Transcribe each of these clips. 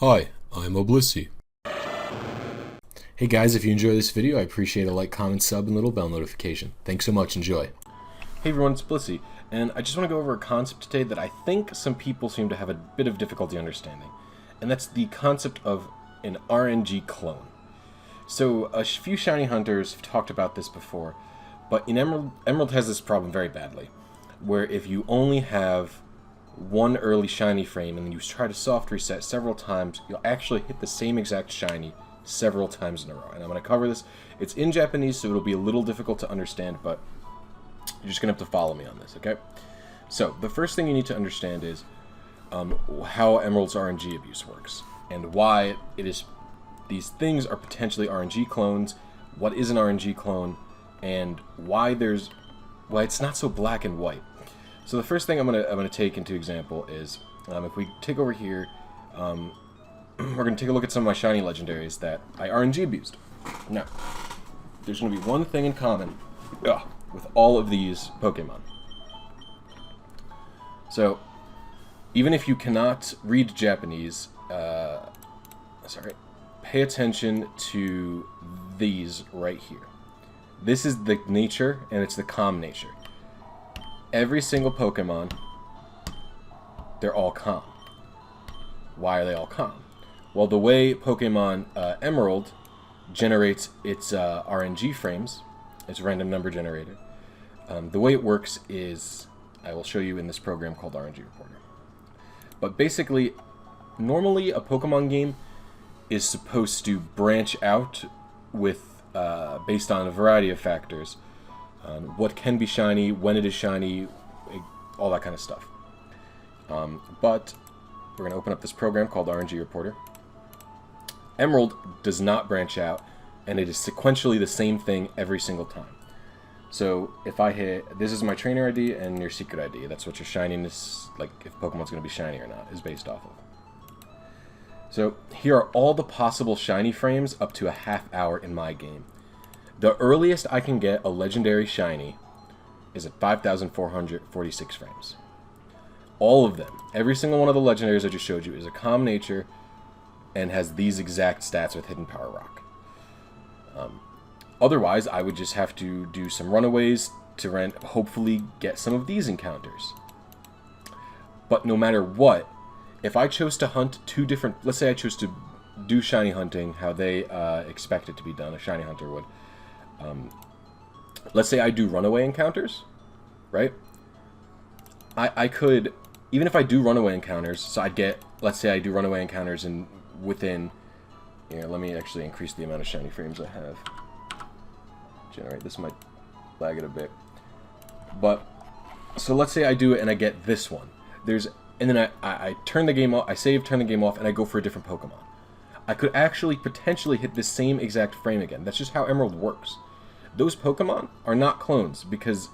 Hi, I'm Blisy. Hey guys, if you enjoy this video, I appreciate a like, comment, sub, and little bell notification. Thanks so much, enjoy. Hey everyone, it's Blisy, and I just want to go over a concept today that I think some people seem to have a bit of difficulty understanding, and that's the concept of an RNG clone. So a few shiny hunters have talked about this before, but in Emerald has this problem very badly, where if you only have one early shiny frame and then you try to soft reset several times, you'll actually hit the same exact shiny several times in a row. And I'm going to cover this. It's in Japanese, so it'll be a little difficult to understand, but you're just going to have to follow me on this, okay? So the first thing you need to understand is how Emerald's RNG abuse works and why it is these things are potentially RNG clones, what is an RNG clone, and why it's not so black and white. So the first thing I'm gonna take into example is if we take over here, we're gonna take a look at some of my shiny legendaries that I RNG abused. Now, there's gonna be one thing in common with all of these Pokemon. So even if you cannot read Japanese, pay attention to these right here. This is the nature, and it's the calm nature. Every single Pokemon, they're all calm. Why are they all calm? Well, the way Pokemon Emerald generates its RNG frames, its random number generator, the way it works is, I will show you in this program called RNG Reporter. But basically, normally a Pokemon game is supposed to branch out with based on a variety of factors. What can be shiny, when it is shiny, all that kind of stuff. But we're going to open up this program called RNG Reporter. Emerald does not branch out, and it is sequentially the same thing every single time. So if I hit, this is my trainer ID and your secret ID. That's what your shininess, like if Pokemon's going to be shiny or not, is based off of. So here are all the possible shiny frames up to a half hour in my game. The earliest I can get a legendary shiny is at 5,446 frames. All of them, every single one of the legendaries I just showed you is a calm nature and has these exact stats with Hidden Power Rock. Otherwise, I would just have to do some runaways to hopefully get some of these encounters. But no matter what, if I chose to hunt two different, let's say I chose to do shiny hunting how they expect it to be done, a shiny hunter would. Let's say I do runaway encounters, right? I could, even if I do runaway encounters, so I'd get, let's say I do runaway encounters and within, here, let me actually increase the amount of shiny frames I have. Generate, this might lag it a bit. But, so let's say I do it and I get this one. And then I turn the game off, I save, turn the game off, and I go for a different Pokemon. I could actually potentially hit the same exact frame again. That's just how Emerald works. Those Pokemon are not clones because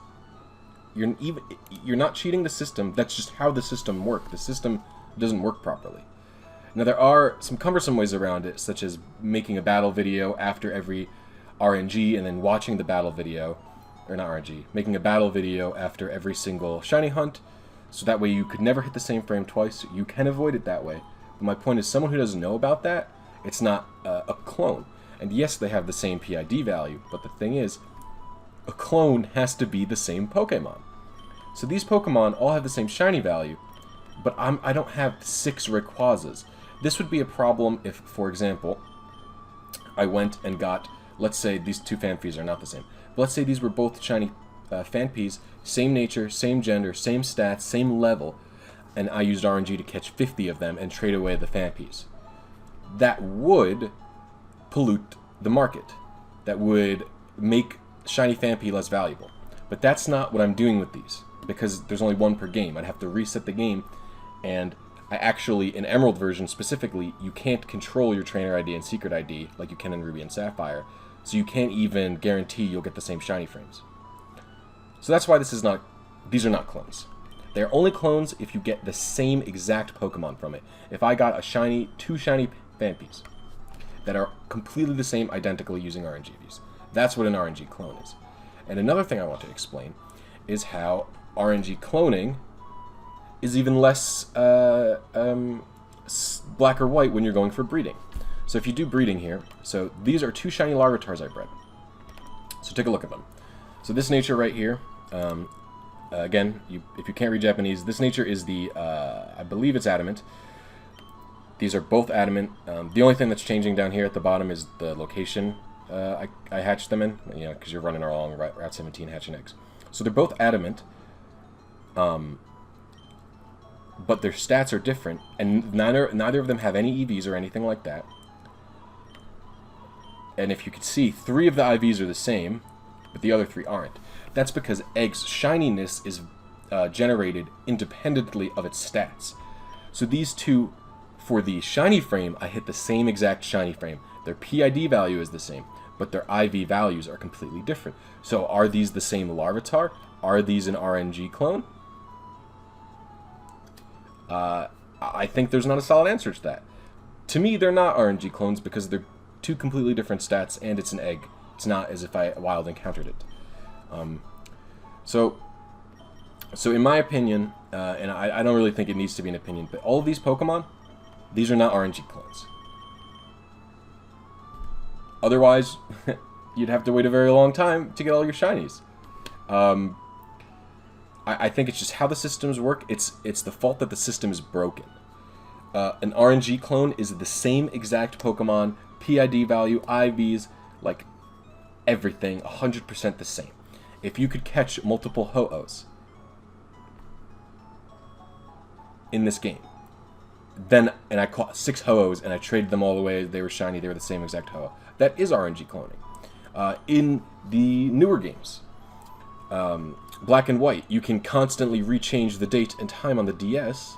you're not cheating the system. That's just how the system works. The system doesn't work properly. Now there are some cumbersome ways around it, such as making a battle video after every RNG and then watching the battle video, or not RNG, making a battle video after every single shiny hunt, so that way you could never hit the same frame twice. You can avoid it that way. But my point is, someone who doesn't know about that, it's not a clone. And yes, they have the same PID value, but the thing is, a clone has to be the same Pokemon. So these Pokemon all have the same shiny value, but I don't have 6 Rayquazas. This would be a problem if, for example, I went and got, let's say these two Fanpeas are not the same, but let's say these were both shiny Fanpeas, same nature, same gender, same stats, same level, and I used RNG to catch 50 of them and trade away the Fanpeas. That would pollute the market. That would make shiny Fanpea less valuable. But that's not what I'm doing with these, because there's only one per game. I'd have to reset the game, and I actually, in Emerald version specifically, you can't control your trainer ID and secret ID like you can in Ruby and Sapphire, so you can't even guarantee you'll get the same shiny frames. So that's why these are not clones. They're only clones if you get the same exact Pokemon from it. If I got two shiny Fanpeas that are completely the same, identically using RNGs, that's what an RNG clone is. And another thing I want to explain is how RNG cloning is even less black or white when you're going for breeding. So if you do breeding here, so these are 2 shiny Larvatars I bred. So take a look at them. So this nature right here, again, if you can't read Japanese, this nature is the, I believe it's adamant. These are both adamant. The only thing that's changing down here at the bottom is the location I hatched them in, you know, because you're running along Route 17 hatching eggs. So they're both adamant, but their stats are different, and neither of them have any EVs or anything like that. And if you could see, 3 of the IVs are the same, but the other 3 aren't. That's because eggs' shininess is generated independently of its stats. So these 2, for the shiny frame, I hit the same exact shiny frame. Their PID value is the same, but their IV values are completely different. So are these the same Larvitar? Are these an RNG clone? I think there's not a solid answer to that. To me, they're not RNG clones because they're 2 completely different stats, and it's an egg. It's not as if I wild encountered it. So in my opinion, and I don't really think it needs to be an opinion, but all of these Pokemon, these are not RNG clones. Otherwise, you'd have to wait a very long time to get all your shinies. I think it's just how the systems work. It's the fault that the system is broken. An RNG clone is the same exact Pokemon, PID value, IVs, like everything, 100% the same. If you could catch multiple Ho-Ohs in this game, then, and I caught 6 Ho-Ohs and I traded them all away, they were shiny, they were the same exact Ho-Oh. That is RNG cloning. In the newer games, Black and White, you can constantly rechange the date and time on the DS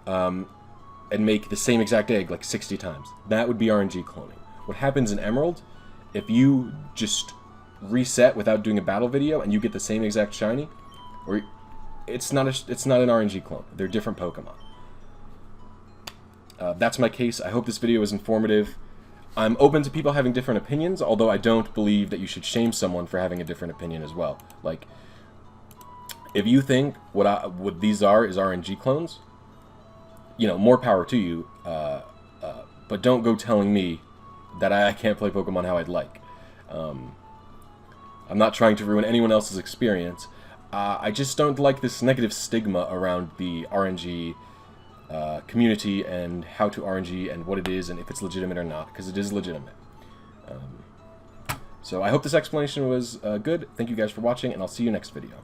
and make the same exact egg like 60 times. That would be RNG cloning. What happens in Emerald, if you just reset without doing a battle video and you get the same exact shiny, or it's not an RNG clone. They're different Pokemon. That's my case. I hope this video was informative. I'm open to people having different opinions, although I don't believe that you should shame someone for having a different opinion as well. Like, if you think what these are is RNG clones, you know, more power to you, but don't go telling me that I can't play Pokemon how I'd like. I'm not trying to ruin anyone else's experience. I just don't like this negative stigma around the RNG community and how to RNG and what it is and if it's legitimate or not, because it is legitimate. So I hope this explanation was good. Thank you guys for watching, and I'll see you next video.